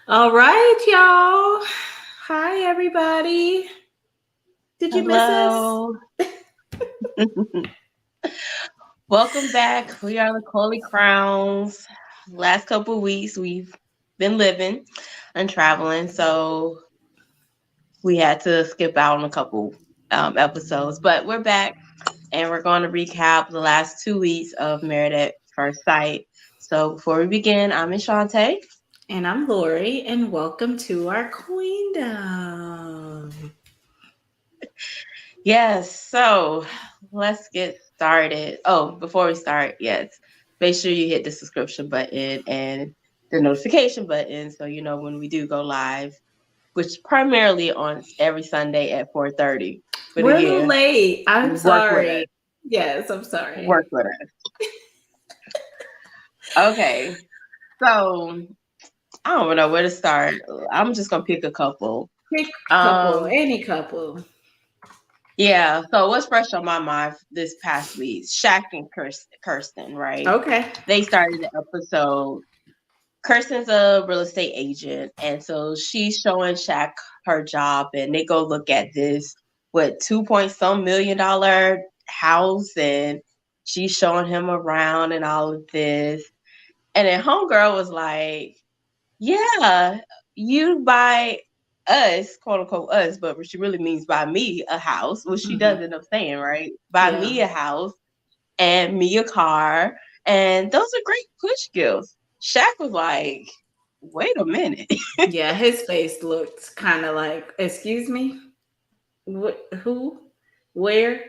All right, y'all. Hi, everybody. Did you miss us? Hello. Welcome back. We are the Coily Crowns. Last couple weeks we've been living and traveling, so we had to skip out on a couple episodes. But we're back and we're going to recap the last 2 weeks of Married at First Sight. So before we begin, I'm Enchante. And I'm Lori, and welcome to our Queendom. Yes, so let's get started. Oh, before we start, yes, make sure you hit the subscription button and the notification button so you know when we do go live, which primarily on every Sunday at 4:30. But We're a little again, late. I'm work with us. sorry. Yes, I'm sorry. Work with us. Okay, so I don't know where to start. I'm just gonna pick a couple. Pick a couple, Um, any couple. yeah. So what's fresh on my mind this past week? Shaq and Kirsten, right? Okay. They started the episode. Kirsten's a real estate agent, and so she's showing Shaq her job, and they go look at this what 2 point some $1 million house, and she's showing him around and all of this. And then homegirl was like, "Yeah, you buy us, quote unquote us, but she really means buy me a house," which she Hmm. does end up saying, right? Buy Yeah. me a house and me a car, and those are great push gifts. Shaq was like, "Wait a minute, Yeah, his face looked kind of like, excuse me? What, who? Where?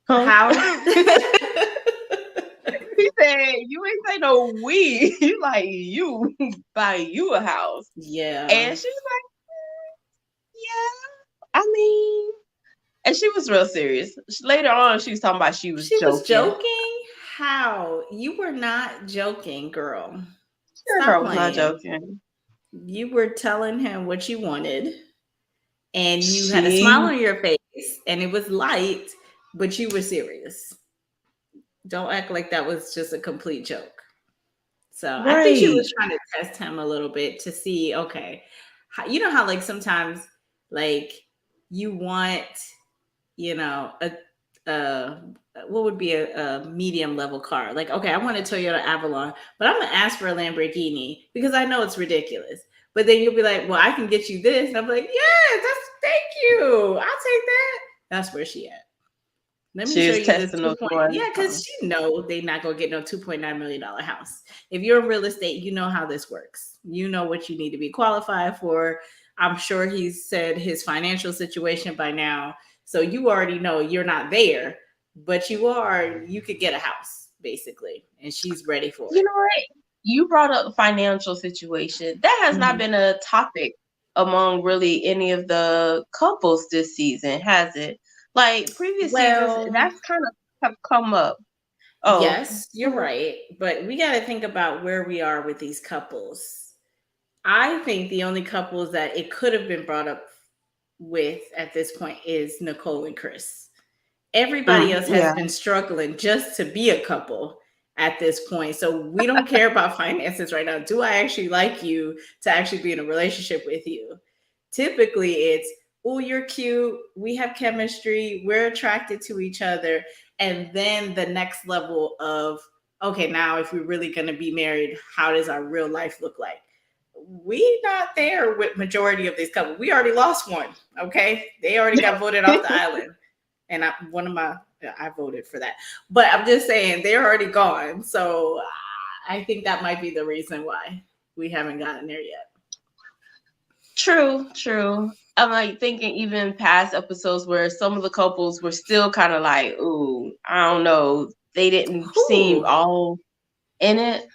huh?" How? He said, "You ain't say no we. You like you buy you a house," Yeah. and she was like, "Yeah, I mean." And she was real serious. Later on, she was talking about she was She was joking. joking? How? You were not joking, girl. That Stop girl was not playing. joking. You were telling him what you wanted, and you had a smile She on your face, and it was light, but you were serious. Don't act like that was just a complete joke. So I think she right. was trying to test him a little bit to see, okay, you know how like sometimes like you want, a what would be a medium level car? Like, okay, I want a Toyota Avalon, but I'm gonna ask for a Lamborghini because I know it's ridiculous. But then you'll be like, well, I can get you this, and I'm like, yeah, that's thank you, I'll take that. That's where she at. Let me She show was you this testing two those point. waters. Yeah, because she know they not gonna get no $2.9 million house. If you're in real estate, you know how this works. You know what you need to be qualified for. I'm sure he's said his financial situation by now, so you already know you're not there, but you are. You could get a house basically, and she's ready for You it. know what? You brought up financial situation. That has not Hmm. been a topic among really any of the couples this season, has it? Like previous seasons, Well, that's kind of have come up. Oh, yes, you're right, but we got to think about where we are with these couples. I think the only couples that it could have been brought up with at this point is Nicole and Chris. Everybody else has yeah. been struggling just to be a couple at this point. So we don't care about finances right now. Do I actually like you to actually be in a relationship with you? Typically, it's, oh, you're cute. We have chemistry. We're attracted to each other. And then the next level of, okay, now if we're really going to be married, how does our real life look like? We not there with majority of these couples. We already lost one. Okay, they already got voted off the island, and I voted for that. But I'm just saying they're already gone. So I think that might be the reason why we haven't gotten there yet. True, true. I'm like thinking even past episodes where some of the couples were still kind of like, ooh, I don't know. They didn't seem Who? all in it.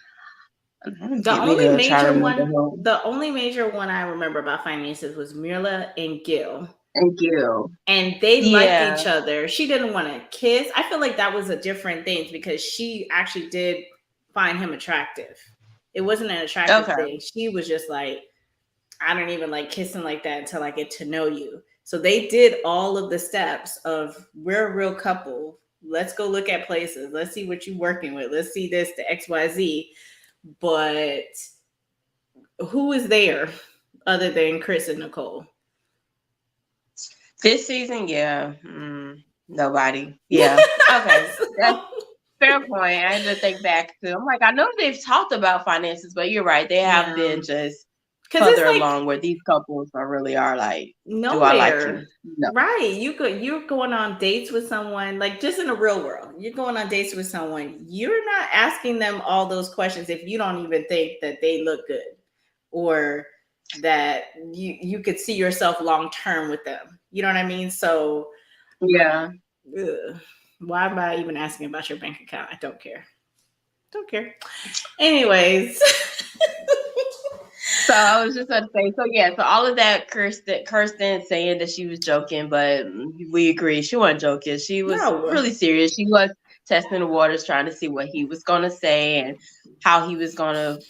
The Get me only to try to major remember one, who. the only major one I remember about finances was Mirla and Gil. And Gil. And they liked Yeah. each other. She didn't want to kiss. I feel like that was a different thing because she actually did find him attractive. It wasn't an attractive Okay. thing. She was just like, I don't even like kissing like that until I get to know you. So they did all of the steps of we're a real couple. Let's go look at places. Let's see what you're working with. Let's see this, the XYZ. But Who is there other than Chris and Nicole? This season, yeah, nobody. Yeah, okay, that's So, fair point. I had to think back to. I'm like, I know they've talked about finances, but you're right. They have yeah, been just because it's further like along where these couples are really are like, do I like nowhere. you? No. Right. You're going on dates with someone, like just in the real world. You're going on dates with someone. You're not asking them all those questions if you don't even think that they look good or that you could see yourself long term with them. You know what I mean? So Yeah. ugh, why am I even asking about your bank account? I don't care. Don't care. Anyways. So I was just going to say, so yeah, so all of that, Kirsten saying that she was joking, but we agree she wasn't joking. She was No. really serious. She was testing the waters, trying to see what he was going to say and how he was going to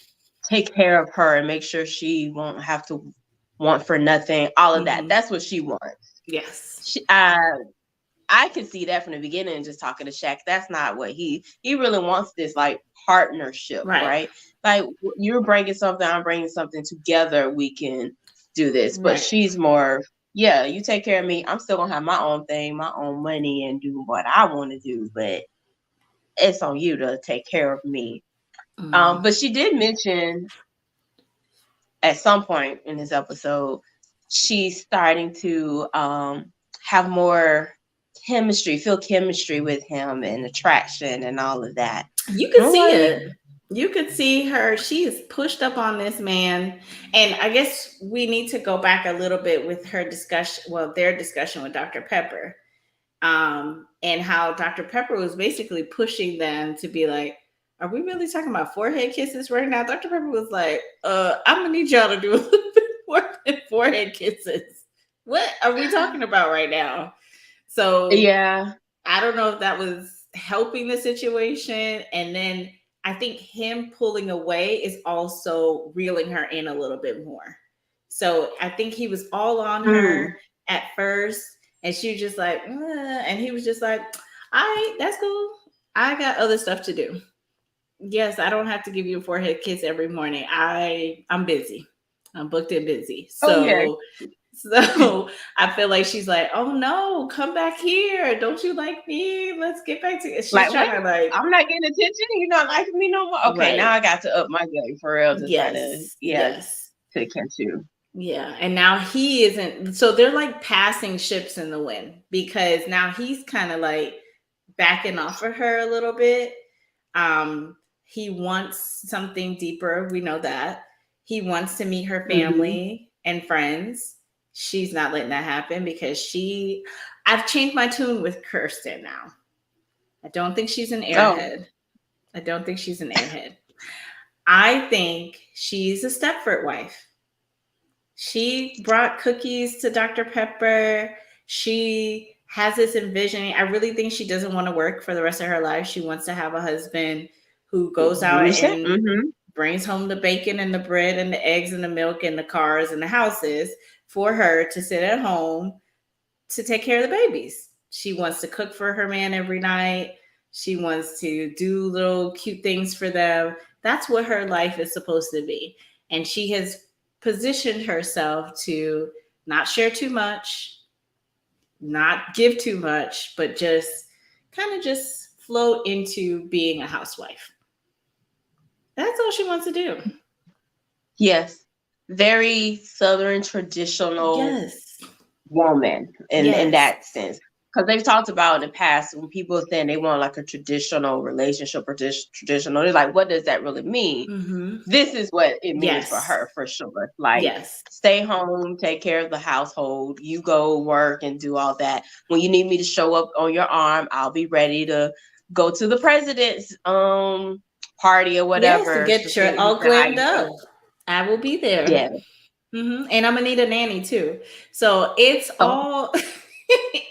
take care of her and make sure she won't have to want for nothing. All of that. Hmm. That's what she wants. Yes. She, I could see that from the beginning, just talking to Shaq. That's not what he really wants, this like partnership, Right. right? Like you're bringing something, I'm bringing something together. We can do this. But Right. she's more, yeah, you take care of me. I'm still gonna have my own thing, my own money, and do what I want to do. But it's on you to take care of me. Mm. But she did mention at some point in this episode, she's starting to have more chemistry, feel chemistry with him and attraction and all of that. You And could I'm see like, it. You could see her. She is pushed up on this man. And I guess we need to go back a little bit with her discussion, well, their discussion with Dr. Pepper, and how Dr. Pepper was basically pushing them to be like, are we really talking about forehead kisses right now? Dr. Pepper was like, I'm gonna need y'all to do a little bit more than forehead kisses. What are we talking about right now? So yeah, I don't know if that was helping the situation. And then I think him pulling away is also reeling her in a little bit more. So I think he was all on mm, her at first, and she was just like, and he was just like, all right, that's cool. I got other stuff to do. Yes, I don't have to give you a forehead kiss every morning. I'm busy. I'm booked and busy. oh yeah, So I feel like she's like, oh no, come back here. Don't you like me? Let's get back to it. She's like what? trying to like, I'm not getting attention. You're not liking me no more. Okay, now right. I got to up my game for real to try to, Yes. yeah, Yes. to catch you. Yeah. And now he isn't. So they're like passing ships in the wind because now he's kind of like backing off of her a little bit. Um, he wants something deeper. We know that. He wants to meet her Hmm. family and friends. She's not letting that happen because I've changed my tune with Kirsten now. I don't think she's an Oh, airhead. I don't think she's an airhead. I think she's a Stepford wife. She brought cookies to Dr. Pepper. She has this envisioning. I really think she doesn't want to work for the rest of her life. She wants to have a husband who goes out and mm-hmm. brings home the bacon and the bread and the eggs and the milk and the cars and the houses for her to sit at home to take care of the babies. She wants to cook for her man every night. She wants to do little cute things for them. That's what her life is supposed to be. And she has positioned herself to not share too much, not give too much, but just kind of just float into being a housewife. That's all she wants to do. Yes, very Southern traditional Yes. woman in Yes. that sense. Because they've talked about in the past when people are saying they want like a traditional relationship or traditional, they're like, what does that really mean? Mm-hmm. This is what it means for Yes. her for sure. Like, Yes. stay home, take care of the household, you go work and do all that. When you need me to show up on your arm, I'll be ready to go to the president's party or Yes, to whatever to get say, your all say how glammed you up. feel. I will be there. Yeah. And I'm gonna need a nanny too. So it's Oh, all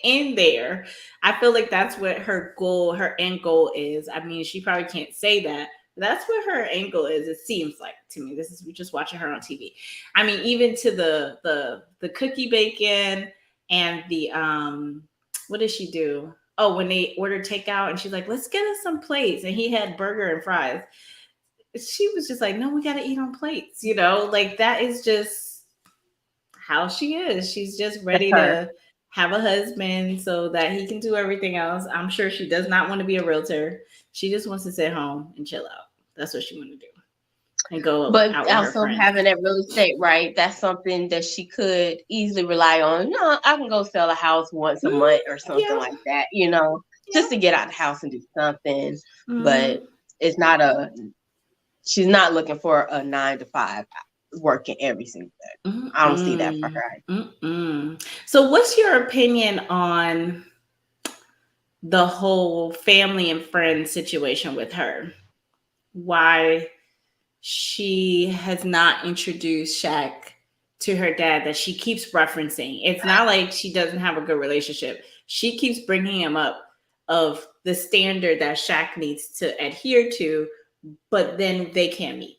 in there. I feel like that's what her goal, her end goal is. I mean, she probably can't say that. But that's what her end goal is. It seems like to me. This is we're just watching her on TV. I mean, even to the cookie bacon and the what did she do? Oh, when they ordered takeout and she's like, let's get us some plates. And he had burger and fries. she was just like, no, we got to eat on plates, you know, like that is just how she is. She's just That's ready her. to have a husband so that he can do everything else. I'm sure she does not want to be a realtor. She just wants to sit home and chill out. That's what she wants to do and go But out with her also friends. having that real estate, right? That's something that she could easily rely on. No, I can go sell a house once a month or something Yeah, like that, just to yeah. get out the house and do something. But Mm-hmm. it's not a, she's not looking for a 9 to 5 working every single day. I don't see that for Mm-mm. her. Mm-mm. So, what's your opinion on the whole family and friends situation with her? Why she has not introduced Shaq to her dad that she keeps referencing. It's not like she doesn't have a good relationship. She keeps bringing him up of the standard that Shaq needs to adhere to, but then they can't meet.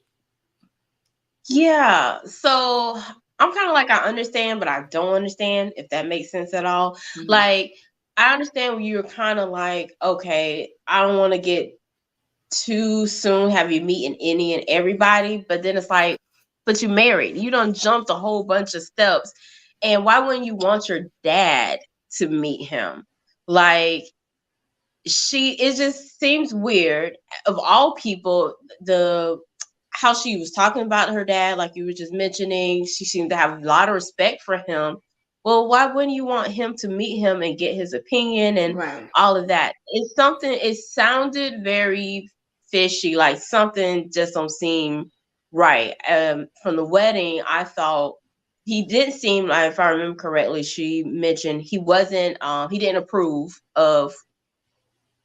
Yeah. So I'm kind of like, I understand, but I don't understand, if that makes sense at all. Mhm. Like, I understand when you're kind of like, okay, I don't want to get too soon have you meeting any and everybody, but then it's like, but you married, you done jumped a whole bunch of steps, and why wouldn't you want your dad to meet him? Like, it just seems weird. Of all people, the how she was talking about her dad, like you were just mentioning, she seemed to have a lot of respect for him. Well, why wouldn't you want him to meet him and get his opinion and Right. all of that? It's something, it sounded very fishy, like something just don't seem right. From the wedding, I thought he didn't seem like, if I remember correctly, she mentioned he didn't approve of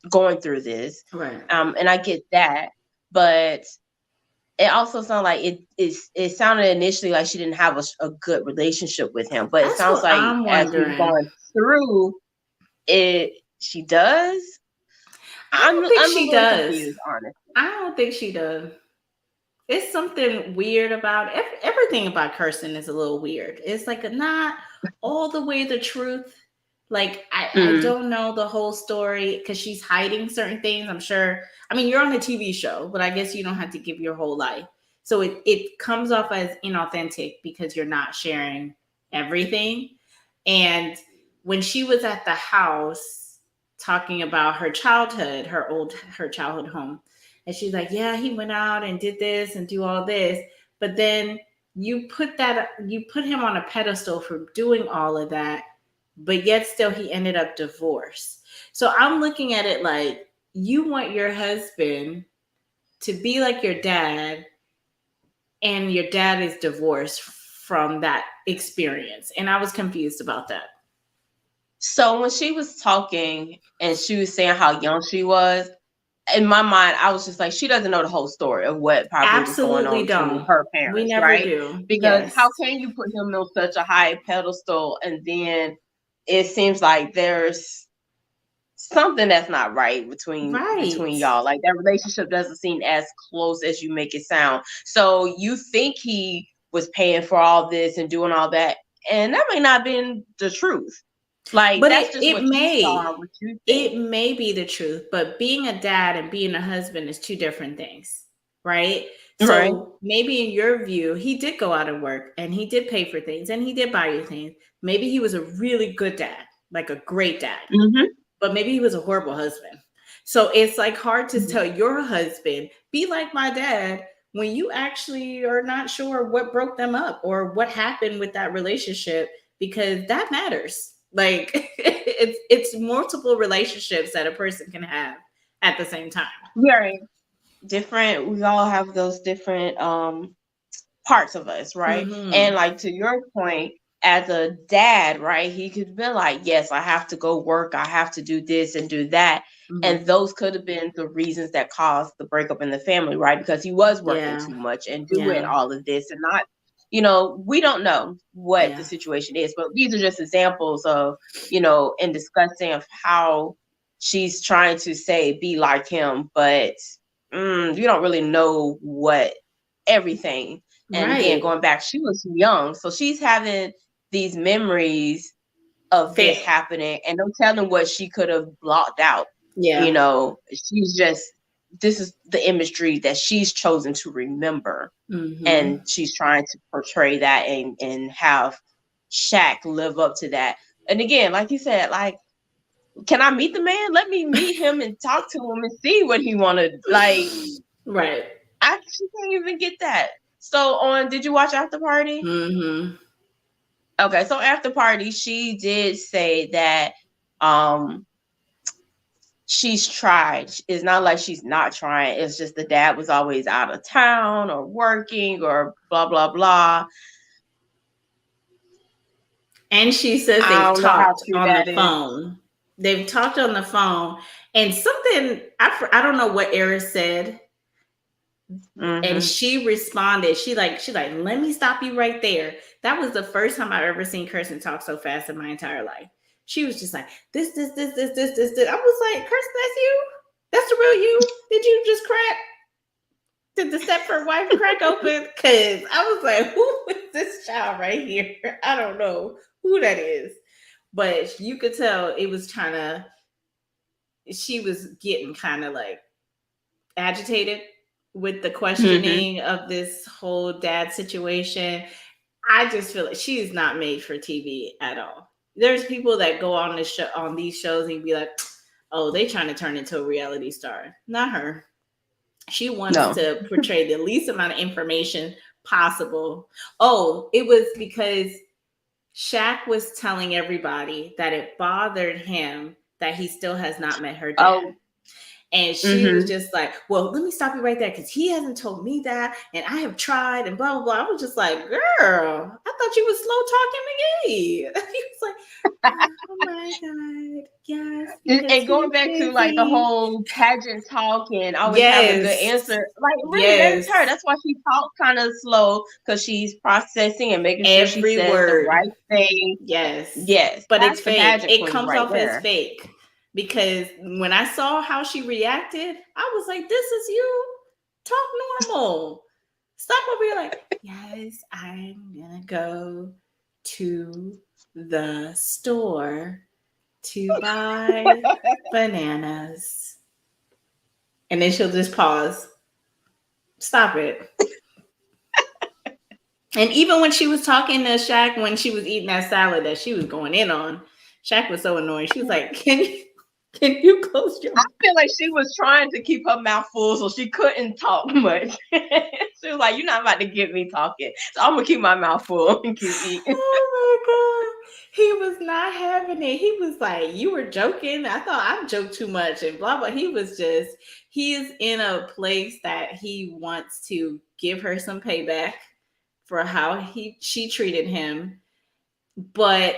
going through this. Right. And I get that, but it also sounded like it sounded initially like she didn't have a good relationship with him, but it That's sounds what like I'm as we've wondering. gone through it, she does. I don't think I'm a she little does. confused, honestly. I don't think she does. It's something weird about everything about Kirsten is a little weird. It's like not all the way the truth. Like I Mm. don't know the whole story because she's hiding certain things. I'm sure. I mean, you're on a TV show, but I guess you don't have to give your whole life. So it comes off as inauthentic because you're not sharing everything. And when she was at the house talking about her childhood, her childhood home, and she's like, yeah, he went out and did this and do all this. But then you put him on a pedestal for doing all of that, but yet still he ended up divorced. So I'm looking at it like you want your husband to be like your dad, and your dad is divorced from that experience. And I was confused about that. So when she was talking and she was saying how young she was, in my mind, I was just like, she doesn't know the whole story of what probably was going Absolutely on between don't. her We parents, never right? do. Because Yes. how can you put him on such a high pedestal and then it seems like there's something that's not right between Right. y'all. Like that relationship doesn't seem as close as you make it sound. So you think he was paying for all this and doing all that, and that may not been the truth. Like But that's just it what you saw, may what you think. it may be the truth, but being a dad and being a husband is two different things, right? Right. So maybe in your view, he did go out and work and he did pay for things and he did buy you things. Maybe he was a really good dad, like a great dad, Mm-hmm. but maybe he was a horrible husband. So it's like hard to tell your husband, be like my dad, when you actually are not sure what broke them up or what happened with that relationship, because that matters. Like it's multiple relationships that a person can have at the same time. Very different. We all have those different parts of us, right? And Mm-hmm. like to your point, as a dad, right, he could be like, yes, I have to go work, I have to do this and do that. Mm-hmm. And those could have been the reasons that caused the breakup in the family, right? Because he was working Yeah. too much and doing Yeah. all of this and not, we don't know what the Yeah. situation is, but these are just examples of, in discussing of how she's trying to say be like him, but you don't really know what everything. And again, Right. going back, she was young, so she's having these memories of this Fa- happening, and no telling what she could have blocked out. yeah. She's just this is the imagery that she's chosen to remember, Mm-hmm. and she's trying to portray that and have Shaq live up to that. And again, like you said, like, can I meet the man? Let me meet him and talk to him and see what he wanted. Like, Right. she can't even get that. So on, did you watch After Party? Mm-hmm. Okay, so After Party, she did say that um she's tried. It's not like she's not trying. It's just the dad was always out of town or working or blah blah blah. And she says I they've don't know how talked true on the that is. phone. They've talked on the phone, and something I don't know what Eris said, and Mm-hmm. she responded. She like, let me stop you right there. That was the first time I ever seen Kirsten talk so fast in my entire life. She was just like this. I was like, Kirsten, that's you? That's the real you? Did you just crack? Did the Stepford wife crack open? Cause I was like, who is this child right here? I don't know who that is. But you could tell it was trying to, she was getting kind of like agitated with the Mm-hmm. questioning of this whole dad situation. I just feel like she is not made for TV at all. There's people that go on this show, on these shows, and be like, "Oh, they trying to turn into a reality star." Not her. She wants No. to portray the least amount of information possible. Oh, it was because Shaq was telling everybody that it bothered him that he still has not met her dad. Oh. And she was Mm-hmm. just like, well, let me stop you right there because he hasn't told me that. And I have tried and blah, blah, blah. I was just like, girl, I thought you was slow talking McGee. He was like, oh my God. Yes, because And going he's back to like the busy. whole pageant talk and always having good Yes. answer, like really, that's her. Yes. That's why she talks kind of slow, because she's processing and making sure she Every says the word. right thing. Yes. Yes, But that's it's the fake. pageant It queen comes right off as there. fake because when I saw how she reacted, I was like, this is you. Talk normal. Stop over here like, yes, I'm going to go to the store to buy bananas. And then she'll just pause. Stop it. And even when she was talking to Shaq, when she was eating that salad that she was going in on, Shaq was so annoying. She was like, can you close your I mouth? feel like she was trying to keep her mouth full so she couldn't talk much. She was like, "You're not about to get me talking, so I'm gonna keep my mouth full and keep eating." Oh my God. He was not having it. He was like, you were joking. I thought I joked too much and blah blah. He is in a place that he wants to give her some payback for how she treated him. But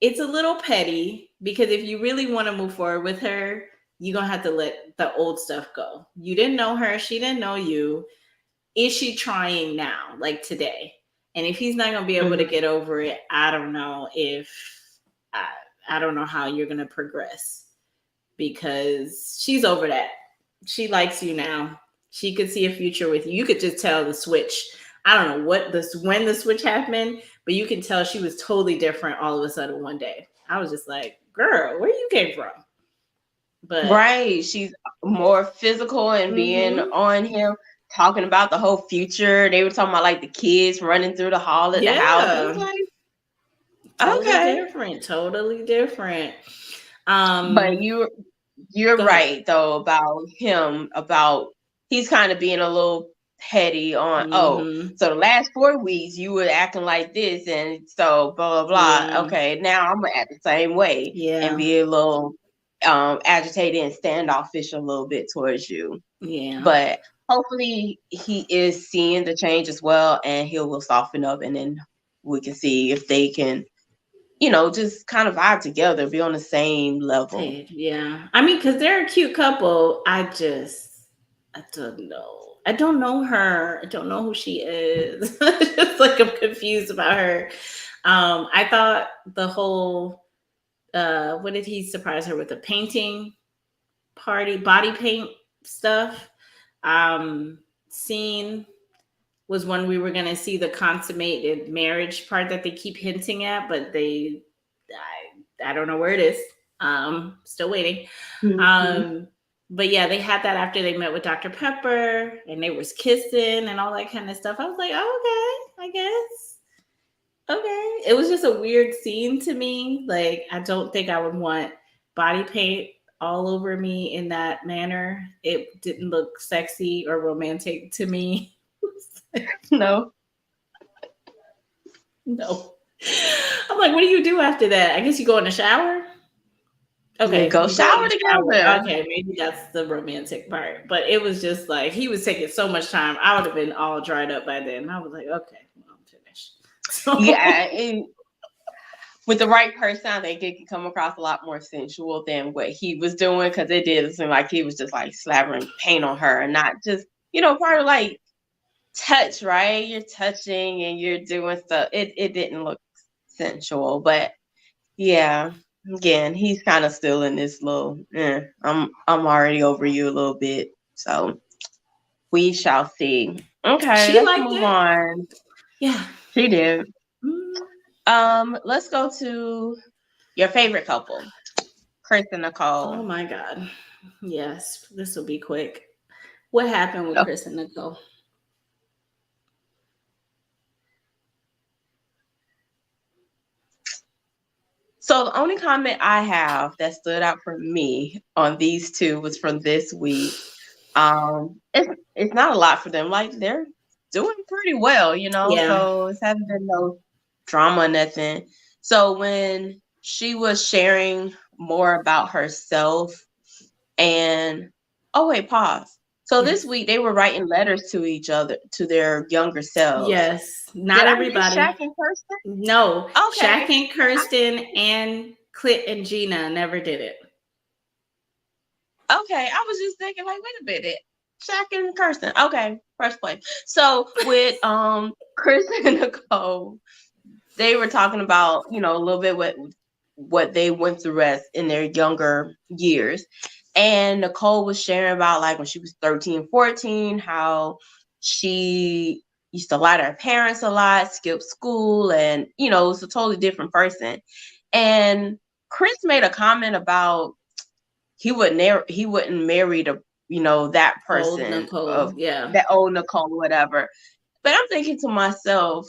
it's a little petty because if you really want to move forward with her, you're gonna have to let the old stuff go. You didn't know her, she didn't know you. Is she trying now, like today? And if he's not gonna be able to Mhm. get over it, I don't know if I, I don't know how you're gonna progress because she's over that. She likes you now. She could see a future with you. You could just tell the switch. I don't know what this when the switch happened, but you can tell she was totally different all of a sudden one day. I was just like, girl, where you came from? But Right. She's more physical and being mm-hmm. on him, talking about the whole future. They were talking about like the kids running through the hall at the house. It was Yeah, like, totally okay. different. Totally different. But Um, you're Go ahead. right though about him, about he's kind of being a little petty on, oh, Mm-hmm. so the last 4 weeks you were acting like this, and so blah blah blah. Yeah. Okay, now I'm gonna act the same way and Yeah. be a little agitated and standoffish a little bit towards you. Yeah. But hopefully he is seeing the change as well, and he will soften up, and then we can see if they can, just kind of vibe together, be on the same level. Yeah. I mean, because they're a cute couple. I don't know. I don't know her. I don't know who she is. Just like I'm confused about her. I thought the whole what did he surprise her with, a painting party, body paint stuff? Scene was when we were gonna see the consummated marriage part that they keep hinting at, but I don't know where it is. Still waiting. Mhm. Um, But yeah, they had that after they met with Dr. Pepper and they was kissing and all that kind of stuff. I was like, oh, okay, I guess. Okay. It was just a weird scene to me. Like, I don't think I would want body paint all over me in that manner. It didn't look sexy or romantic to me. No. No. I'm like, what do you do after that? I guess you go in the shower. You Okay, go you go in shower the together. shower. Okay, maybe that's the romantic part. But it was just like he was taking so much time. I would have been all dried up by then. I was like, okay, well, I'm finished. Yeah, So with the right person, I think it can come across a lot more sensual than what he was doing, because it did seem like he was just like slathering paint on her and not just, part of like touch, right? You're touching and you're doing stuff. It didn't look sensual, but yeah. Again, he's kind of still in this little. I'm already over you a little bit, so we shall see. Okay, she let's liked move it. on. Yeah. She did. Mm. Let's go to your favorite couple, Chris and Oh Nicole. my God. Yes, this will be quick. What happened with Oh, Chris and Nicole? so the only comment I have that stood out for me on these two was from this week. It's not a lot for them. Like, they're doing pretty well, Yeah. So it hasn't been no drama, nothing. So when she was sharing more about herself, and oh wait, pause. So this Yes. week they were writing letters to each other, to their younger selves. Yes. Not Did I miss everybody. Shaq and Kirsten? No. Okay. Shaq and Kirsten and Clit and Gina never did it. Okay, I was just thinking, like, wait a minute, Shaq and Kirsten. Okay, first place. So with Chris and Nicole, they were talking about, a little bit what they went through as in their younger years. And Nicole was sharing about, like, when she was 13, 14, how she used to lie to her parents a lot, skip school, and was a totally different person. And Chris made a comment about he wouldn't marry the that Old person Nicole. of Yeah. that old Nicole, whatever. But I'm thinking to myself,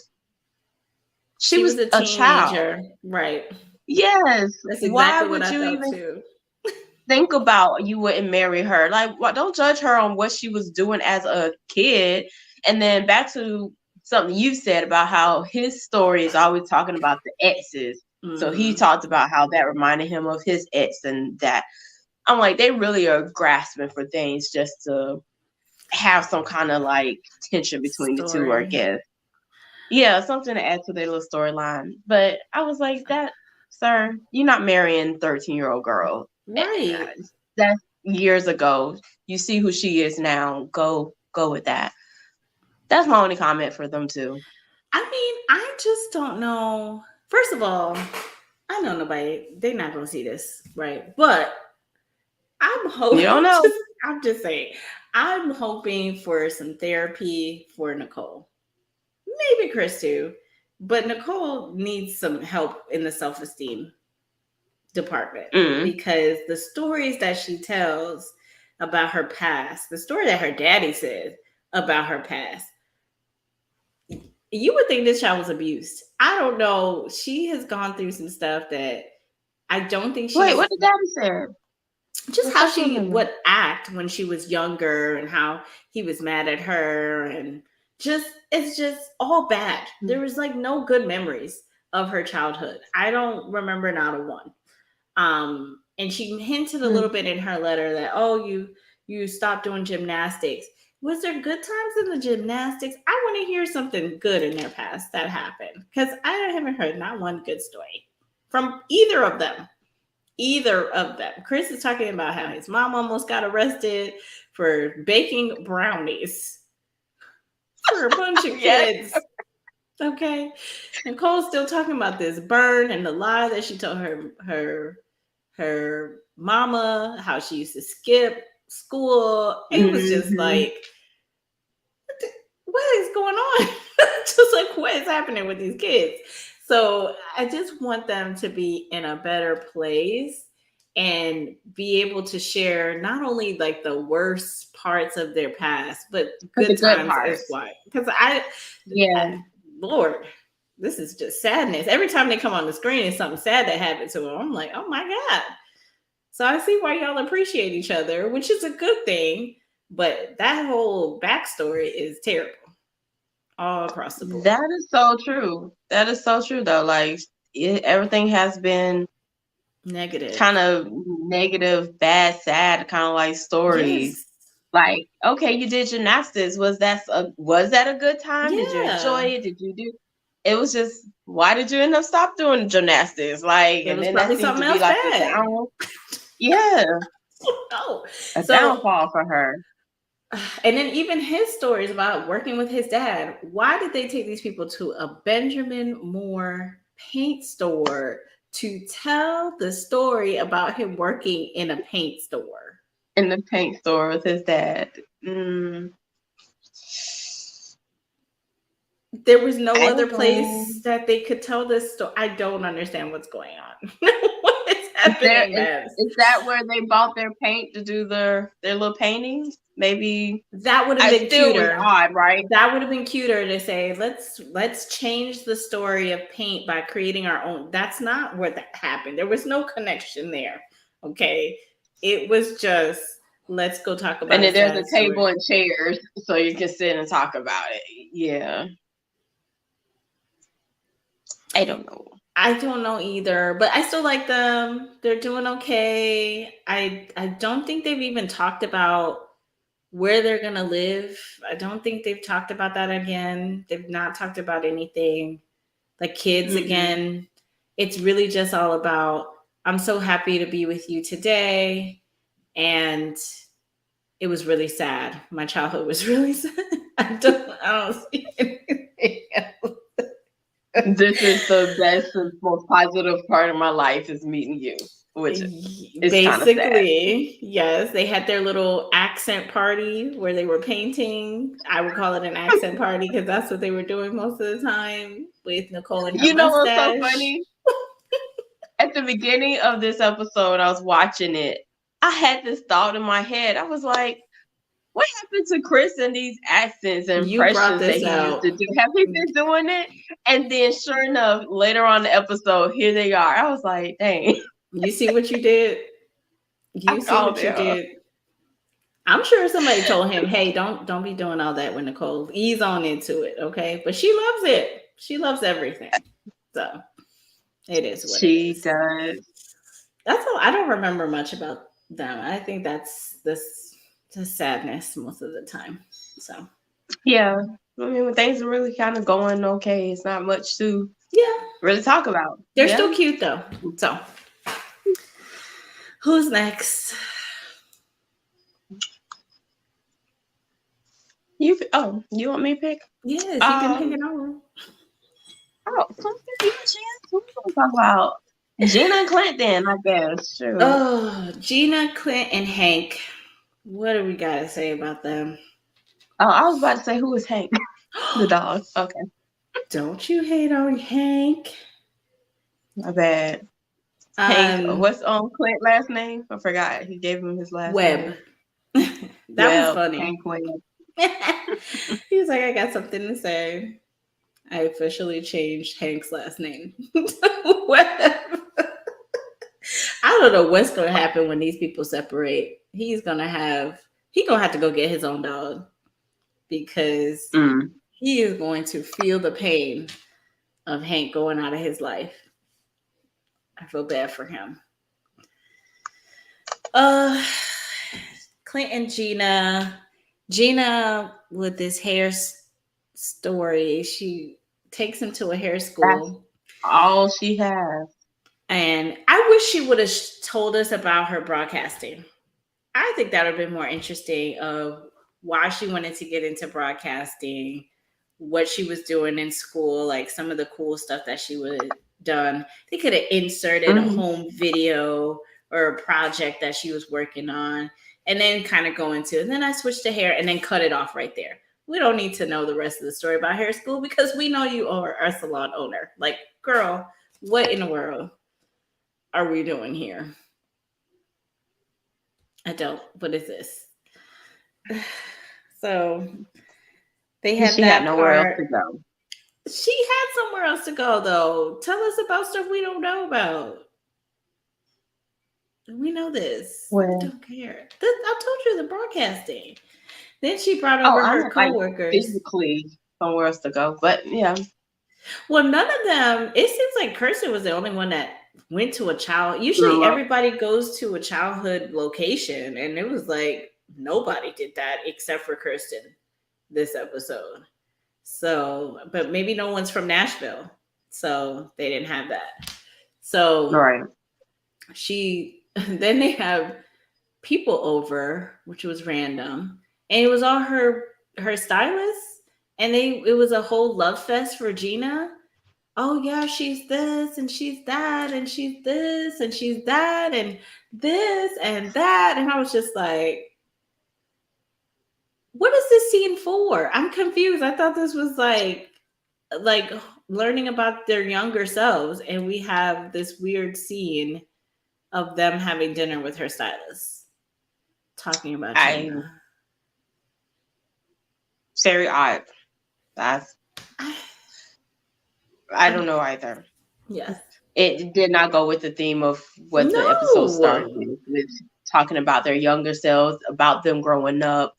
she She was was a a child. teenager. Right. Yes. That's Why exactly what would I you felt even too. think about you wouldn't marry her? Like, don't judge her on what she was doing as a kid. And then back to something you said about how his story is always talking about the exes. So he Hmm. talked about how that reminded him of his ex, and that I'm like, they really are grasping for things just to have some kind of like tension between the two, I Story. guess. Yeah, something to add to their little storyline. But I was like, that, sir, you're not marrying 13-year-old girl. Right. That's years ago. You see who she is now. Go with that. That's my only comment for them too. I mean, I just don't know. First of all, I know nobody, they're not going to see this, right? But I'm You hoping, don't know. I'm just saying, I'm hoping for some therapy for Nicole. Maybe Chris too. But Nicole needs some help in the self esteem department Mm. because the stories that she tells about her past, the story that her daddy said about her past, you would think this child was abused. I don't know. She has gone through some stuff that I don't think Wait, she's what did Daddy say? just how Refresh my she memory. would act when she was younger and how he was mad at her and just it's just all bad. There was like no good memories of her childhood. I don't remember not a one. And she hinted a little Mm. bit in her letter that, oh, you stopped doing gymnastics. Was there good times in the gymnastics? I want to hear something good in their past that happened because I haven't heard not one good story from either of them. Either of them. Chris is talking about how his mom almost got arrested for baking brownies for a bunch of Yes. kids. Okay. Nicole's still talking about this burn and the lie that she told her mama, how she used to skip school. It was just Hmm. like, what is going on? Just like, what is happening with these kids? So I just want them to be in a better place. and be able to share not only like the worst parts of their past, but But the good good times as parts. well. Because I, Yeah. Lord, this is just sadness. Every time they come on the screen, it's something sad that happened to them. I'm like, oh my God. So I see why y'all appreciate each other, which is a good thing. But that whole backstory is terrible all across the board. That is so true. That is so true, though. Like, everything has been Negative. kind of negative, bad, sad, kind of like stories. Yes. Like, okay, you did gymnastics. Was that a good time? Did you enjoy Yeah. it? Did you do? It was just, why did you end up stop doing gymnastics? Like, There and was then that probably seems something to be else like a bad. yeah, Oh, a so downfall for her. and then even his stories about working with his dad. Why did they take these people to a Benjamin Moore paint store to tell the story about him working in a paint store? In the paint store with his dad. Mm, There was no I other don't know. place that they could tell this story. I don't understand what's going on. What is There happening, Mavs? is that where they bought their paint to do their little paintings? Maybe That would have I been still was cuter. odd, right? That would have been cuter to say, let's change the story of paint by creating our own. That's not what that happened. There was no connection there. Okay. It was just let's go talk And about a then there's sad a table story. and chairs so you can sit and talk about it. Yeah. I don't know. I don't know either, but I still like them. They're doing okay. I don't think they've even talked about where they're gonna live. I don't think they've talked about that again. They've not talked about anything like kids Mm-mm. again. It's really just all about I'm so happy to be with you today. And it was really sad. My childhood was really sad. I don't see anything else. This is the best and most positive part of my life is meeting you, which is kind of sad. Basically, yes, they had their little accent party where they were painting. I would call it an accent party because that's what they were doing most of the time with Nicole and her You know what's so mustache. funny? At the beginning of this episode, I was watching it. I had this thought in my head. I was like, what happened to Chris and these accents and You brought impressions that this he used to out. do? Have he been doing it? And then, sure enough, later on the episode, here they are. I was like, dang. You see what you did? I You see called what you it. did? I'm sure somebody told him, "Hey, don't be doing all that with Nicole. Ease on into it, okay?" But she loves it. She loves everything. So it is what it She is. does. That's all. I don't remember much about them. I think that's this the sadness most of the time. So Yeah. I mean, when things are really kind of going okay, it's not much to yeah, really talk about. they're Yeah. still cute though. So who's next? You want me to pick? Yes, you've been Um, picking on. so you chance. Who we gonna talk about? Gina and Clinton, I guess. Sure. Oh, Gina, Clint, and Hank. What do we got to say about them? Oh, I was about to say who is Hank, the dog. Okay, Don't you hate on Hank? my bad. Hank, Um, what's Clint last name? I forgot. He gave him his last Webb. name. That was Well, funny. Hank Webb. He was like, I got something to say. I officially changed Hank's last name to Webb. I don't know what's gonna happen when these people separate. He gonna have to go get his own dog because Mm. he is going to feel the pain of Hank going out of his life. I feel bad for him. Uh Clint and Gina. Gina with this story. She takes him to a hair That's school. all she has. And I wish she would have told us about her broadcasting. I think that would have been more interesting of why she wanted to get into broadcasting, what she was doing in school, like some of the cool stuff that she would have done. They could have inserted a Mm-hmm. home video or a project that she was working on and then kind of go into, and then I switched to hair and then cut it off right there. We don't need to know the rest of the story about hair school because we know you are a salon owner. Like, girl, what in the world are we doing here? I don't. What is this? So they had She had that nowhere else part. to go. She had somewhere else to go, though. Tell us about stuff we don't know about. We know this. We Well, don't care. I told you the broadcasting. Then she brought oh, over I her meant like coworkers. physically somewhere else to go. But yeah, Well, none of them. It seems like Kirsten was the only one that went to a child. Usually, grew up. everybody goes to a childhood location, and it was like nobody did that except for Kirsten this episode. So, but maybe no one's from Nashville, so they didn't have that. So Right. she then they have people over, which was random, and it was all her stylists, and it was a whole love fest for Gina. Oh yeah, she's this and she's that and she's this and she's that and this and that, and I was just like, what is this scene for? I'm confused. I thought this was like learning about their younger selves, and we have this weird scene of them having dinner with her stylist talking about I Gina. very odd. That's I don't know either. Yes. It did not go with the theme of what the episode started No. with talking about their younger selves, about them growing up.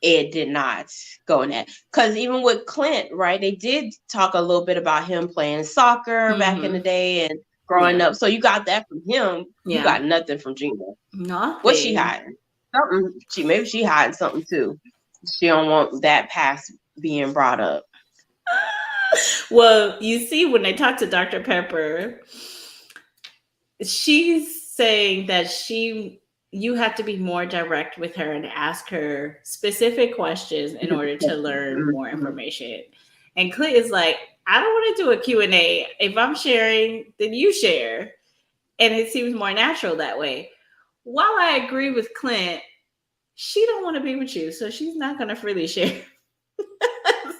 It did not go in that. Because even with Clint, right, they did talk a little bit about him playing soccer back in the Mm-hmm. day and growing Yeah. up. So you got that from him. You Yeah. got nothing from Gina. What's she Nothing. hiding? Something. Maybe she hiding something too. She don't want that past being brought up. Well, you see, when they talk to Dr. Pepper, she's saying that you have to be more direct with her and ask her specific questions in order to learn more Mhm. information. And Clint is like, I don't want to do a Q&A. If I'm sharing, then you share. And it seems more natural that way. While I agree with Clint, she don't want to be with you, so she's not going to freely share.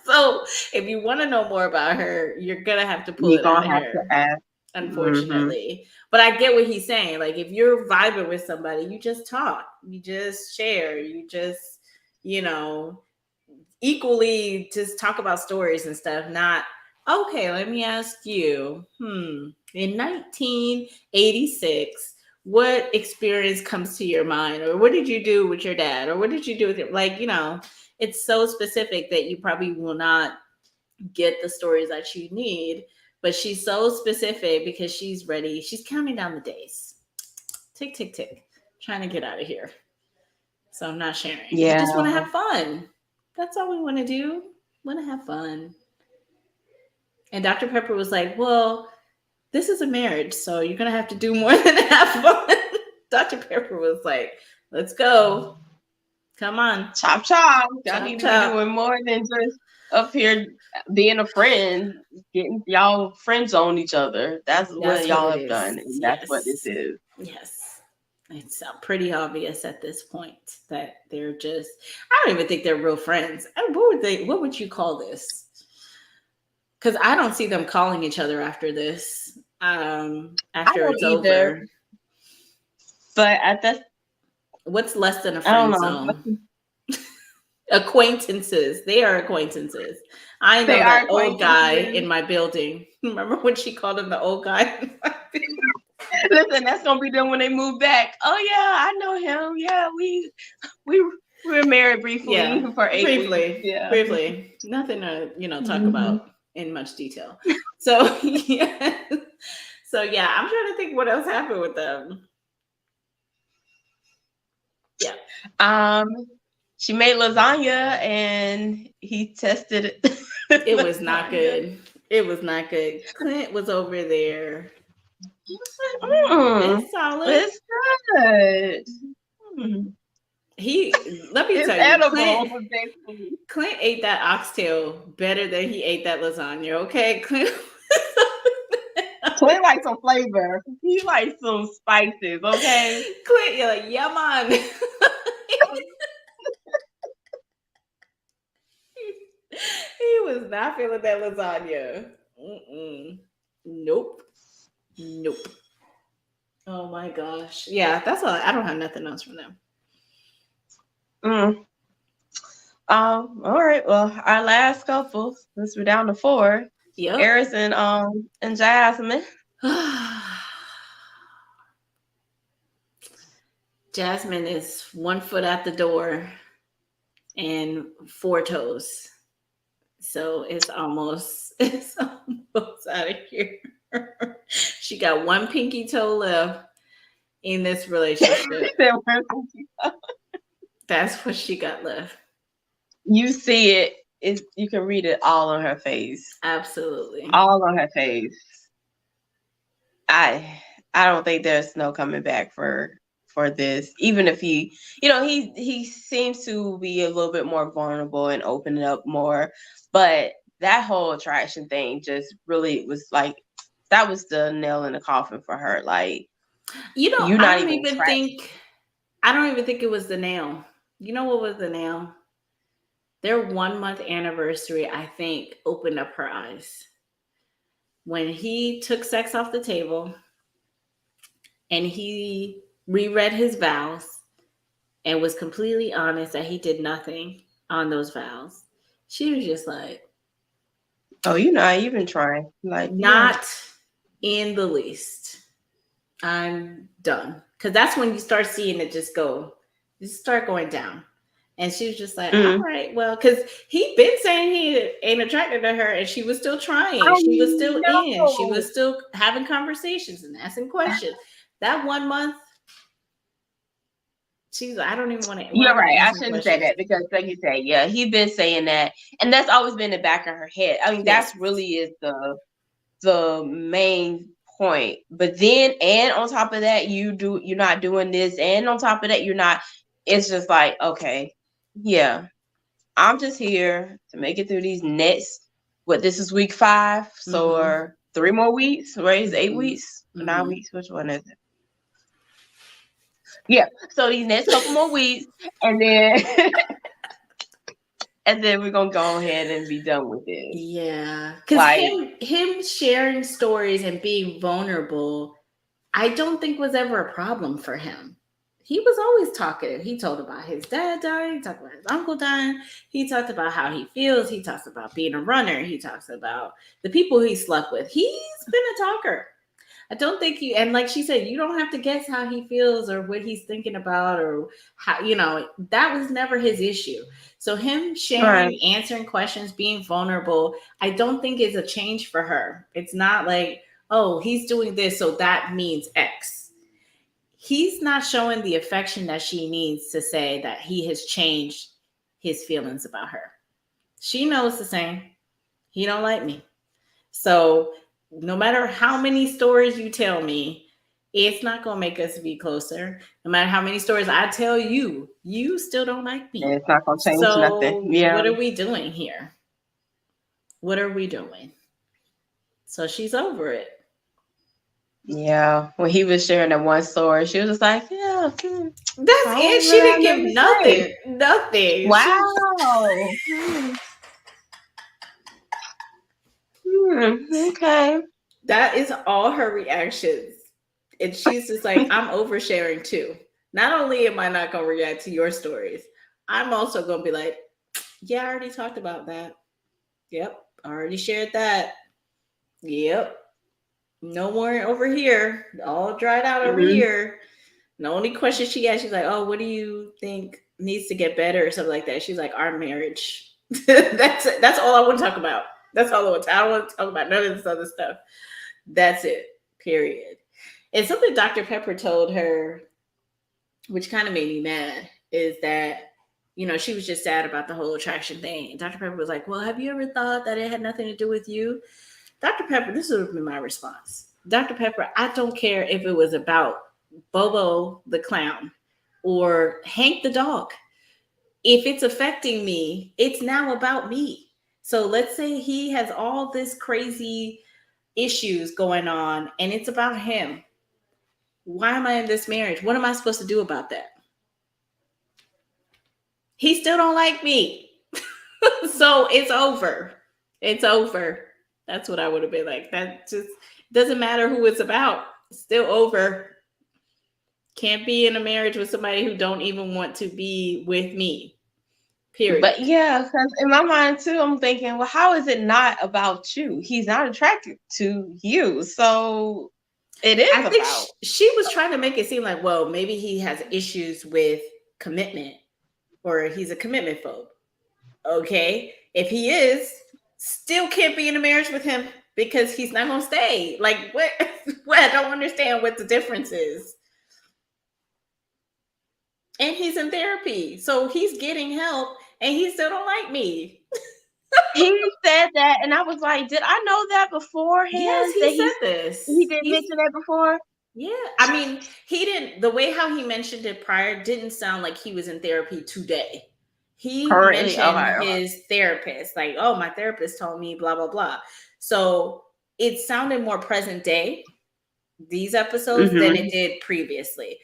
So if you want to know more about her, you're going to have to pull You're it out gonna of have to her, ask. Hmm. unfortunately. But I get what he's saying. Like, if you're vibing with somebody, you just talk, you just share, you just, you know, equally just talk about stories and stuff, not, okay, let me ask you, in 1986, what experience comes to your mind? Or what did you do with your dad? Or what did you do with it? Like, it's so specific that you probably will not get the stories that you need. But she's so specific because she's ready. She's counting down the days. Tick, tick, tick. Trying to get out of here. So I'm not sharing. We Yeah. just want to have fun. That's all we want to do. Want to have fun. And Dr. Pepper was like, well, this is a marriage, so you're going to have to do more than have fun. Dr. Pepper was like, let's go. Come on. Chop chop. Y'all Chop, need to be chop. doing more than just up here being a friend, getting y'all friends on each other. That's what That's what y'all it have is. done, and that's what this Yes. is. Yes. It's pretty obvious at this point that they're just, I don't even think they're real friends. What would you call this? Because I don't see them calling each other after this, I after don't it's either, over. but at this, What's less than a I don't friend know. zone? Acquaintances. They are acquaintances. I They know are that old guy acquaintances. in my building. Remember when she called him the old guy in my building? Listen, that's gonna be them when they move back. Oh yeah, I know him. Yeah, we were married briefly Yeah, for 8 weeks. briefly, Yeah. briefly. Nothing to talk Hmm. about in much detail. So yeah, so yeah, I'm trying to think what else happened with them. Yeah, Um, she made lasagna and he tested it. it was not Lasagna. good. It was not good. Clint was over there. Mm, It's solid. it's good. Mm, Let me it's tell you, edible, but basically. Clint ate that oxtail better than he ate that lasagna. Okay, Clint. Clint likes some flavor. He likes some spices, okay? Clint, you're like, yeah, man. He was not feeling that lasagna. Mm-mm. Nope. Nope. Oh my gosh. Yeah, that's all. I don't have nothing else from them. Mm. All right. Well, our last couple, since we're down to four, Yep. Eris and Jasmine. Jasmine is 1 foot out the door and 4 toes. So it's almost out of here. She got one pinky toe left in this relationship. That's what she got left. You see it. You can read it all on her face. Absolutely. All on her face. I I don't think there's no coming back for this. Even if he seems to be a little bit more vulnerable and opening up more, but that whole attraction thing just really was like that was the nail in the coffin for her. Like You know, you're not even attracted. I don't even think it was the nail. You know what was the nail? Their 1 month anniversary, I think, opened up her eyes. When he took sex off the table and he reread his vows and was completely honest that he did nothing on those vows, she was just like, Oh, you're not even trying. Like, yeah. not in the least. I'm done. Because that's when you start seeing it just start going down. And she was just like, all Mm. right, well, because he'd been saying he ain't attracted to her, and she was still trying. I She was still in. She know. was still having conversations and asking questions. That 1 month, she's like, I don't even want to, why You're am I right. I asking shouldn't say questions? that because, like you say, yeah, he's been saying that, and that's always been in the back of her head. I mean, Yes. that's really is the main point. But then, and on top of that, you're not doing this, and on top of that, you're not. It's just like, okay, yeah, I'm just here to make it through these next. What this is week 5, so Mm-hmm. 3 more weeks, right? It's eight Mm-hmm. weeks, or Mm-hmm. 9 weeks. Which one is it? Yeah. So these next couple more weeks, and then and then we're gonna go ahead and be done with this. Yeah. Because Like, him sharing stories and being vulnerable, I don't think was ever a problem for him. He was always talkative. He told about his dad dying, he talked about his uncle dying, he talked about how he feels, he talks about being a runner, he talks about the people he slept with. He's been a talker. I don't think you, and like she said, you don't have to guess how he feels or what he's thinking about or how, that was never his issue. So him right, sharing, answering questions, being vulnerable, I don't think is a change for her. It's not like, oh, he's doing this, so that means X. He's not showing the affection that she needs to say that he has changed his feelings about her. She knows the same. He don't like me. So no matter how many stories you tell me, it's not going to make us be closer. No matter how many stories I tell you, you still don't like and me. it's not gonna change nothing. So Yeah, what are we doing here? What are we doing? So she's over it. yeah. When he was sharing that one story, she was just like, "Yeah, That's I it. don't She really have didn't nothing give to nothing. say." Nothing. She Wow. Okay. that is all her reactions. And she's just like, I'm oversharing too. Not only am I not gonna react to your stories, I'm also gonna be like, yeah, I already talked about that. Yep, already shared that. Yep. No more over here. All dried out over Mm-hmm. here. The only question she asked, she's like, "Oh, what do you think needs to get better or something like that?" She's like, "Our marriage." That's it. That's all I want to talk about. That's all I want. I don't want to talk about none of this other stuff. That's it. Period. And something Dr. Pepper told her, which kind of made me mad, is that she was just sad about the whole attraction thing. And Dr. Pepper was like, "Well, have you ever thought that it had nothing to do with you?" Dr. Pepper, this would have been my response. Dr. Pepper, I don't care if it was about Bobo the clown or Hank the dog. If it's affecting me, it's now about me. So let's say he has all this crazy issues going on and it's about him. Why am I in this marriage? What am I supposed to do about that? He still don't like me. So it's over. It's over. That's what I would have been like. That just doesn't matter who it's about. It's still over. Can't be in a marriage with somebody who don't even want to be with me. But Period. yeah, because in my mind too, I'm thinking, well, how is it not about you? He's not attracted to you, so it is I think about. she was trying to make it seem like, well, maybe he has issues with commitment or he's a commitment phobe. Okay. If he is, still can't be in a marriage with him because he's not going to stay. Like, what? What? I don't understand what the difference is. And he's in therapy. So he's getting help and he still don't like me. He said that, and I was like, did I know that Yes, beforehand? he That said this. he did He's mention that before. Yeah, I mean, he didn't. The way how he mentioned it prior didn't sound like he was in therapy today. He Currently, mentioned okay. his therapist, like, "Oh, my therapist told me blah blah blah." So it sounded more present day these episodes than it Mm-hmm. did previously.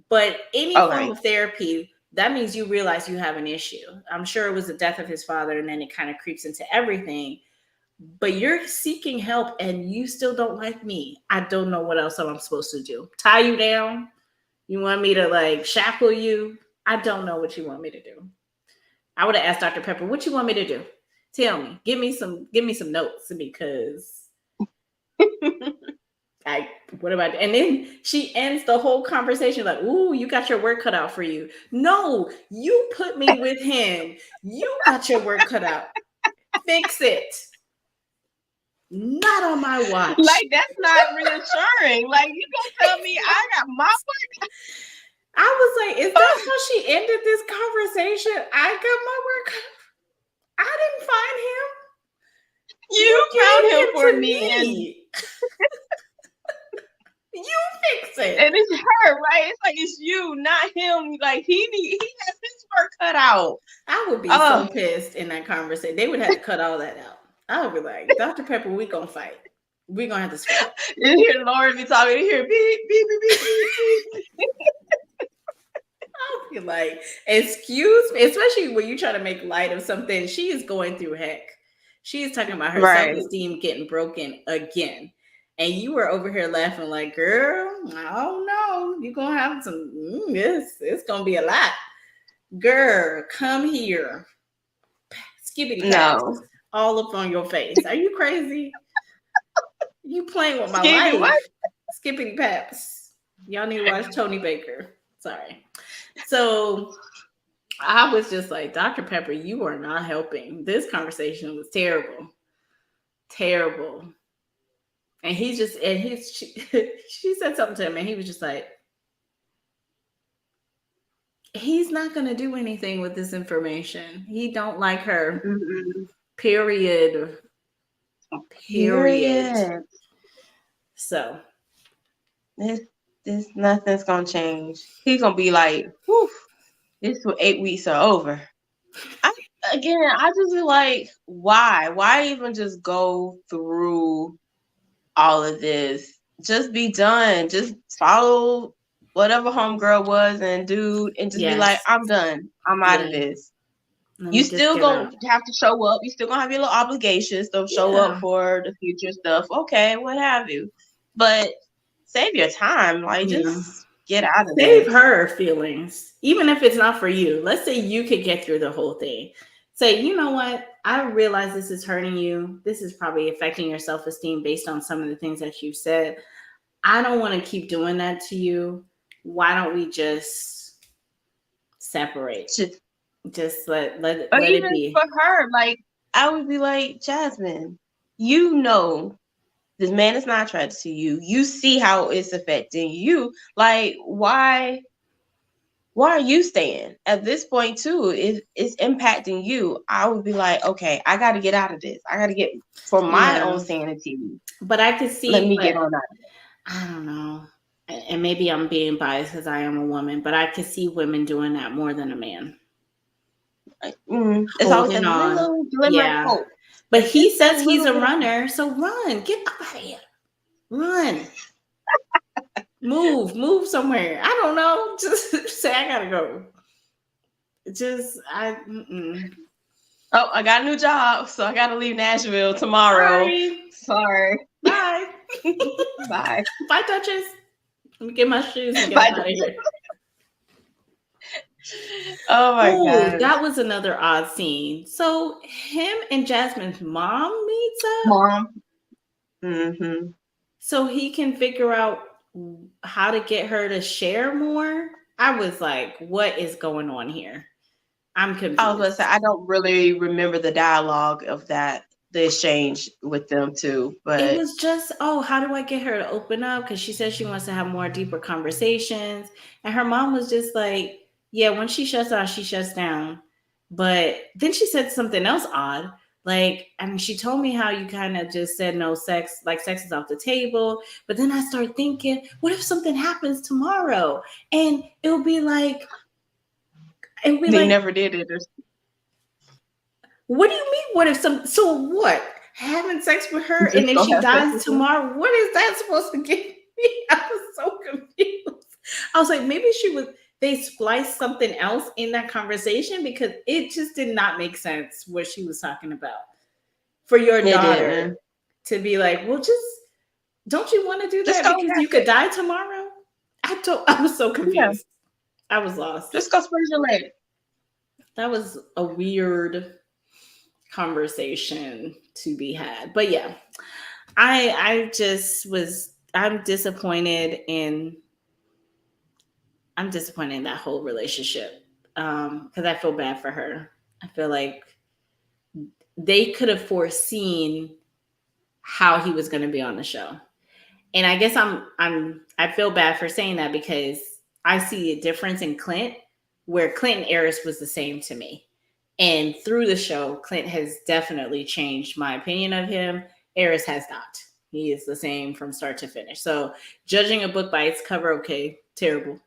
But any form Okay. of therapy, that means you realize you have an issue. I'm sure it was the death of his father, and then it kind of creeps into everything, but you're seeking help and you still don't like me. I don't know what else I'm supposed to do. Tie you down? You want me to like shackle you? I don't know what you want me to do. I would have asked Dr. Pepper, what you want me to do? Tell me. Give me some notes because I what about and then she ends the whole conversation like, ooh, you got your work cut out for you. No, you put me with him. You got your work cut out. Fix it. Not on my watch. Like that's not reassuring. Like you gonna tell me I got my work? I was like, is that how she ended this conversation? I got my work. I didn't find him. You You found him gave for him to me, me. You fix and it. it's her, right? It's like it's you, not him. Like he has his work cut out. I would be so Oh, pissed in that conversation. They would have to cut all that out. I would be like, Dr. Pepper, we gonna fight. We gonna have to scrap. you hear Lauren be talking. You hear beep beep beep beep beep beep. I'll be like, excuse me, especially when you try to make light of something. She is going through heck. She is talking about her Right. self-esteem getting broken again. And you were over here laughing like, girl, I don't know. You're gonna have some it's gonna be a lot. Girl, come here. Skibbity paps. No. All up on your face. Are you crazy? You playing with my Skippy, what? life. Skippity paps. Y'all need to watch Tony Baker. Sorry. So I was just like, Dr. Pepper, you are not helping. This conversation was terrible. Terrible. And she said something to him and he was just like, he's not gonna do anything with this information. He don't like her. Mm-mm. Period. Period. Period. So This nothing's gonna change. He's gonna be like, whew, this 8 weeks are over. I just feel like, why? Why even just go through all of this? Just be done. Just follow whatever homegirl was and dude and just be like, yes. I'm done. I'm out of Yeah. this. Let You me just still get gonna out. have to show up. You still gonna have your little obligations to show up Yeah. for the future stuff. Okay, what have you. But save your time. Like Yeah. just get out of Save this. her feelings, even if it's not for you. Let's say you could get through the whole thing. Say, you know what? I realize this is hurting you. This is probably affecting your self esteem based on some of the things that you've said. I don't want to keep doing that to you. Why don't we just separate? Just, Just let or it even be. for her, like I would be like, Jasmine, you know this man is not attracted to you. You see how it's affecting you. Like, why are you staying? At this point, too, it's impacting you. I would be like, okay, I gotta get out of this. I gotta get for my own Yeah. sanity. But I could Let see, me get but on that. I don't know. And maybe I'm being biased because I am a woman, but I could see women doing that more than a man. It's always a Holding on. little glimmer of Yeah. hope. But Like just he a says he's little a bit of hope. runner, so run. Get up out of here. Run. Move somewhere. I don't know. Just say I gotta go. Just I. Oh, I got a new job, so I gotta leave Nashville tomorrow. Sorry. Sorry. Bye. Bye. Bye, Duchess. Let me get my shoes and get up By out of here. oh my Oh, gosh. that was another odd scene. So him and Jasmine's mom meets up Mom. Mm-hmm. so he can figure out how to get her to share more. I was like, what is going on here? I'm I was gonna say confused. I don't really remember the dialogue of that, the exchange with them two, It but was just, oh, how do I get her to open up? Because she says she wants to have more deeper conversations. And her mom was just like, yeah, when she shuts down, she shuts down. But then she said something else odd. Like, I mean, she told me how you kind of just said no sex, like sex is off the table. But then I started thinking, what if something happens tomorrow? And it would be they like, never did it. what do you mean? What if some? So what? Having sex with her and Just then go she have sex dies with them. tomorrow? What is that supposed to get me? I was so confused. I was like, maybe she was. They spliced something else in that conversation because it just did not make sense what she was talking about. For your It daughter didn't. to be like, well, just don't you want to do Just that go because have you could sex. die tomorrow? I was so Yeah. confused. I was lost. Just go spread your leg. That was a weird conversation to be had. But yeah, I just was I'm disappointed in that whole relationship. Because I feel bad for her. I feel like they could have foreseen how he was going to be on the show. And I guess I feel bad for saying that because I see a difference in Clint where Clint and Eris was the same to me. And through the show, Clint has definitely changed my opinion of him. Eris has not. He is the same from start to finish. So judging a book by its cover, okay, terrible.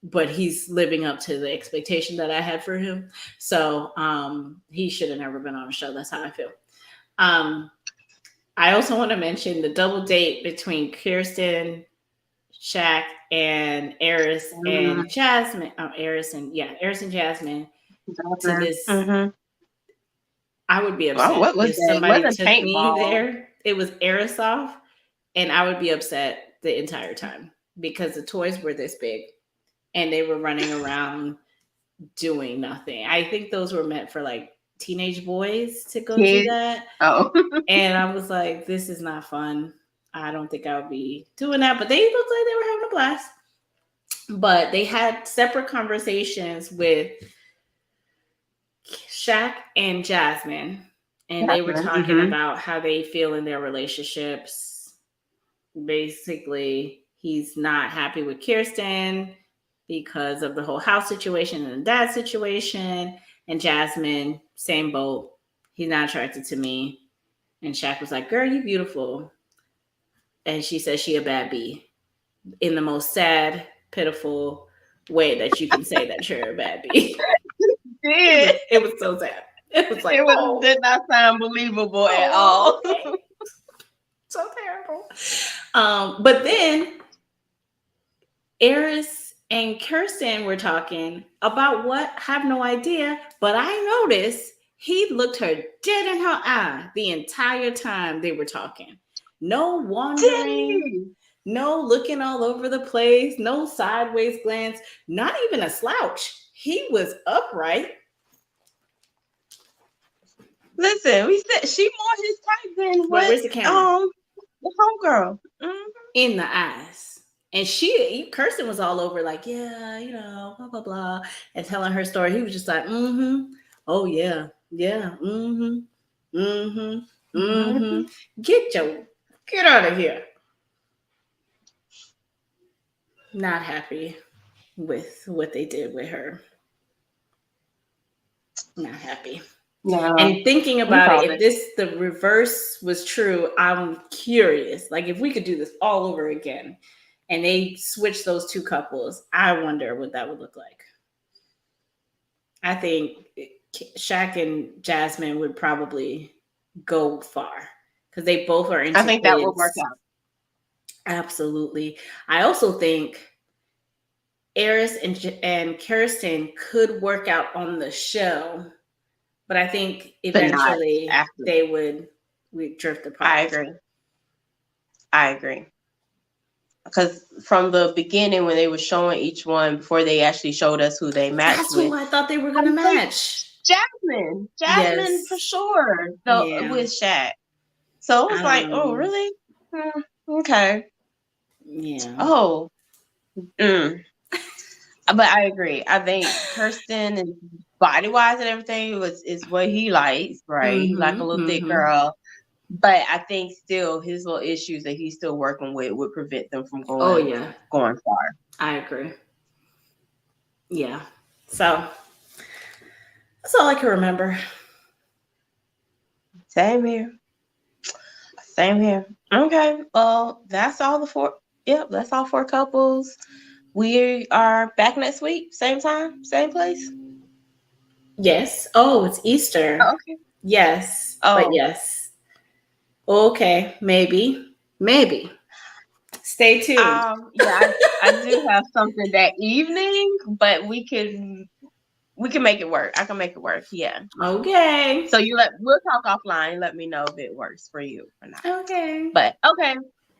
But he's living up to the expectation that I had for him. So he should have never been on the show. That's how I feel. Um, I also want to mention the double date between Kirsten, Shaq, and Eris Mm-hmm. and Jasmine. Eris and Jasmine to this. Mm-hmm. I would be Oh, upset what was if that? It somebody wasn't took me paintball. there. It was Eris off, and I would be upset the entire time because the toys were this big and they were running around doing nothing. I think those were meant for like teenage boys to go do Kids. that. Oh. And I was like, this is not fun. I don't think I would be doing that. But they looked like they were having a blast. But they had separate conversations with Shaq and Jasmine. And they were Catherine. talking Mm-hmm. about how they feel in their relationships. Basically, he's not happy with Kirsten because of the whole house situation and the dad situation. And Jasmine, same boat. He's not attracted to me. And Shaq was like, girl, you beautiful. And she said she a bad bee in the most sad, pitiful way that you can say that you're a bad bee. Did. It was so sad. It was like, It was oh, did not sound believable at oh, all. okay. So terrible. But then Eris and Kirsten were talking about what? Have no idea. But I noticed he looked her dead in her eye the entire time they were talking. No Did wandering, he? no looking all over the place, no sideways glance, not even a slouch. He was upright Listen, we said she more his type than what where's the camera? the homegirl. Mm-hmm. In the eyes. And Kirsten was all over, like, yeah, blah, blah, blah, and telling her story. He was just like, oh, yeah, yeah, Mm-hmm. get out of here. Not happy with what they did with her. Not happy. No, And thinking we about it, called if it. the reverse was true, I'm curious. Like, if we could do this all over again and they switch those two couples, I wonder what that would look like. I think Shaq and Jasmine would probably go far because they both are I into think that would work kids. out. Absolutely. I also think Eris and Kirsten could work out on the show, but I think But not eventually after. they would drift I apart. agree. I agree. because from the beginning when they were showing each one before they actually showed us who they matched That's who with, I thought they were I gonna think match. Jasmine for Yes. sure. Yeah. With Shaq. So it was like, oh Um. really? Okay. Yeah. Oh, mm. But I agree. I think Kirsten and body wise and everything is what he likes, right? He like a Mm-hmm. little thick Mm-hmm. girl. But I think still his little issues that he's still working with would prevent them from Oh yeah. going far. I agree. Yeah. So that's all I can remember. Same here. Same here. Okay. Well, that's all the four. Yep, that's all four couples. We are back next week, same time, same place. Yes. Oh, it's Easter. Oh, okay. Yes. But Oh, yes. Okay. Maybe. Maybe. Stay tuned. yeah, I do have something that evening, but we can make it work. I can make it work. Yeah. Okay. So we'll talk offline. Let me know if it works for you or not. Okay. But okay.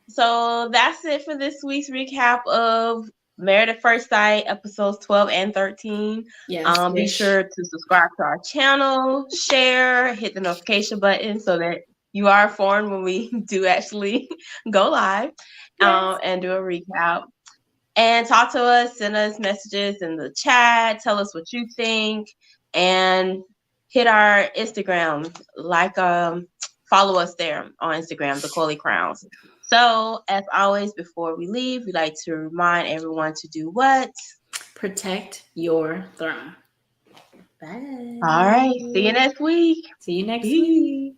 So that's it for this week's recap of Married at First Sight, episodes 12 and 13. Yes. Be Wish. sure to subscribe to our channel, share, hit the notification button so that you are informed when we do actually go live Yes. and do a recap. And talk to us, send us messages in the chat, tell us what you think, and hit our Instagram, follow us there on Instagram, the Coily Crowns. So, as always, before we leave, we like to remind everyone to do what? Protect your throne. All right. See you Bye. next week. See you next Peace. week.